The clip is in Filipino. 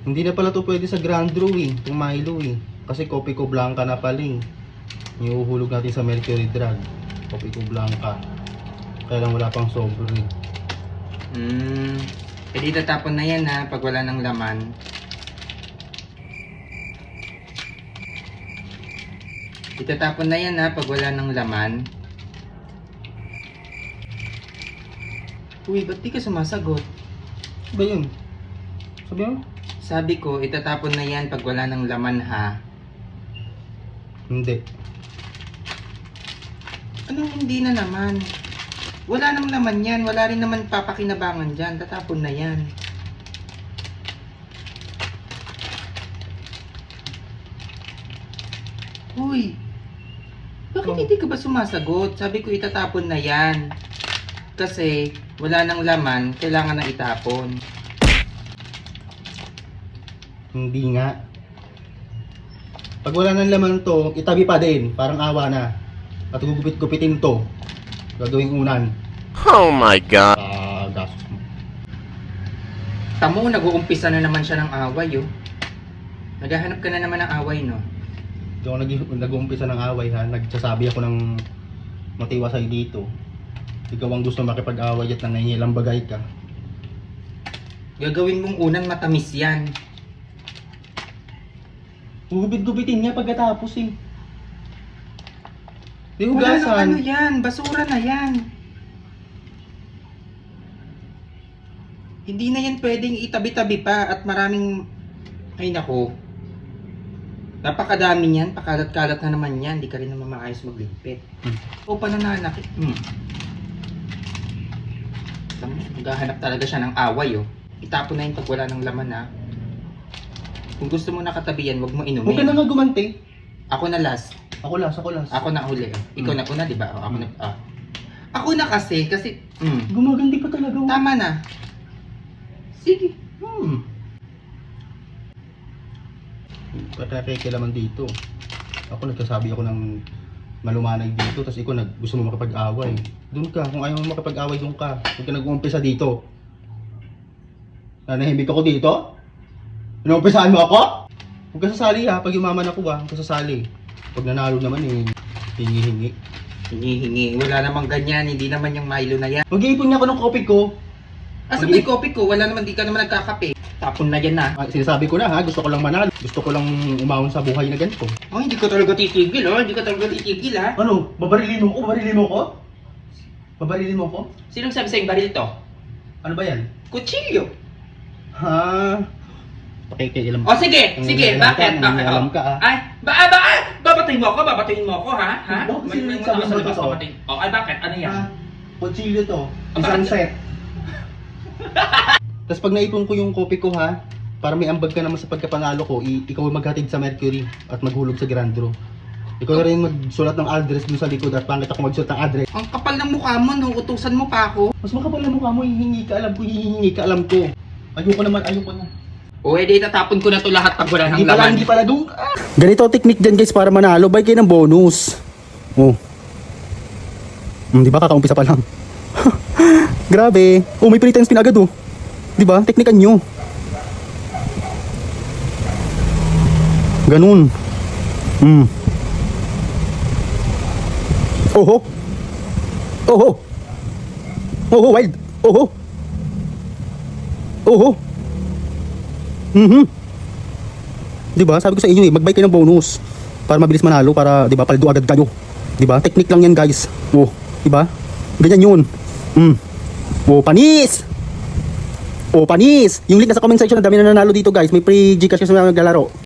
Hindi na pala to pwede sa Grand Draw eh, itong Milo eh. Kasi Kopi Ko Blanca na pala eh. Iuhulog natin sa Mercury Drug. Kopi Ko Blanca. Kaya lang wala pang sobre. Eh di tatapon na yan ha, pag wala ng laman. Itatapon na yan ha, pag wala ng laman. Uy, ba't di ka sumasagot? Ba yun? Sabi mo? Sabi ko, itatapon na yan pag wala ng laman ha. Hindi. Anong hindi na naman? Wala nang laman yan, wala rin naman papakinabangan dyan, tatapon na yan. Uy, bakit hindi ka ba sumasagot? Sabi ko itatapon na yan. Kasi wala nang laman, kailangan na itapon. Hindi nga. Pag wala ng laman to, itabi pa din. Parang awa na. At gugupit-gupitin to. Gagawing unan. Oh my god. Gastos mo. Tamo, nag-uumpisa na naman siya ng away, oh. Naghahanap ka na naman ng away, no? Hindi ako nag-uumpisa ng away ha. Nagsasabi ako ng matiwasay dito. Ikaw ang gusto makipag-away at nangingilang bagay ka. Gagawin mong unan matamis yan. Gugupit-gupitin niya pagkatapos eh. Di Wala nang ano hugasan. yan, basura na yan. Hindi na yan pwedeng itabi-tabi pa at maraming... Ay nako. Napakadami niyan, pakalat-kalat na naman yan. Di ka rin naman maayos magligpit. O panananakit. Maghahanap talaga siya ng away, oh. Itapon na yun pag wala ng laman, ha. Kung gusto mo nakatabi yan, huwag mo inumin. Huwag ka na nga gumanti. Ako na last. Ako last. Ako na huli. Ikaw na una, di ba? O, ako na. Ako na kasi. Gumaganti pa talaga. Tama na. Sige. Patakikilaman dito. Ako nagsasabi ako ng malumanay dito, tapos ikaw gusto mo makipag-away. Doon ka, kung ayaw mo makipag-away, doon ka. Huwag ka nag-uumpisa dito. Nanahimik ako dito? Inuumpisahan mo ako? Huwag ka sasali ha, pag yumaman ako ha, huwag ka sasali. Pag nanalo naman eh, hingi-hingi. Hinihingi. Wala namang ganyan. Hindi naman yung Milo na yan. Mag-iipon niya ako ng kopi ko. Sa may kopi ko, wala naman, di ka naman nagkakape. Tapon na yan na. Sinasabi ko na ha, gusto ko lang manalo. Gusto ko lang umahon sa buhay na ganito. Oh, hindi ka talaga titigil, oh. Hindi ka talaga titigil, ha. Ano? Babarilin mo ko? Babarilin mo ko? Babarilin mo ko? Sinong sabi sa'yo baril to? Ano ba yan? Kutsilyo. Ha? Pakikialam. O sige, sige, bakit? Nangingialam ka ah. Ay, babatuhin mo ako, ha? Ha? Bakit May sabi mo labas to? babatuhin. O, ay bakit? Ano yan? Ah, kutsilyo to. Bakit? Isang set. Tapos pag naipon ko yung kopi ko ha, para may ambag ka naman sa pagkapanalo ko, ikaw ang maghatid sa Mercury at maghulog sa Grand Draw. Ikaw na rin magsulat ng address dun sa likod at pangit ako magsulat ng address. Ang kapal ng mukha mo, no? Utusan mo pa ako. Mas makapal na mukha mo, hihingi ka, alam ko. Ayoko na. O, edi tatapon ko na to lahat pag wala ng laman. Hindi pala doon. Ganito ang technique dyan guys para manalo. Buy kayo ng bonus. Oh. Di ba kakaumpisa pa lang? Grabe. Oh, may pilitan spin agad oh. Di ba? Teknikan nyo. Ganun. Oho. Oho, wild. Oho. Di ba? Sabi ko sa inyo eh, mag-buy kayo ng bonus para mabilis manalo, para di ba, paldo agad kayo. Di ba? Technique lang yan, guys. Oh, di ba? Ganyan 'yun. Oh, panis. Yung link nasa comment section, ang dami na nanalo dito, guys. May free Gcash kasi sa mga naglalaro.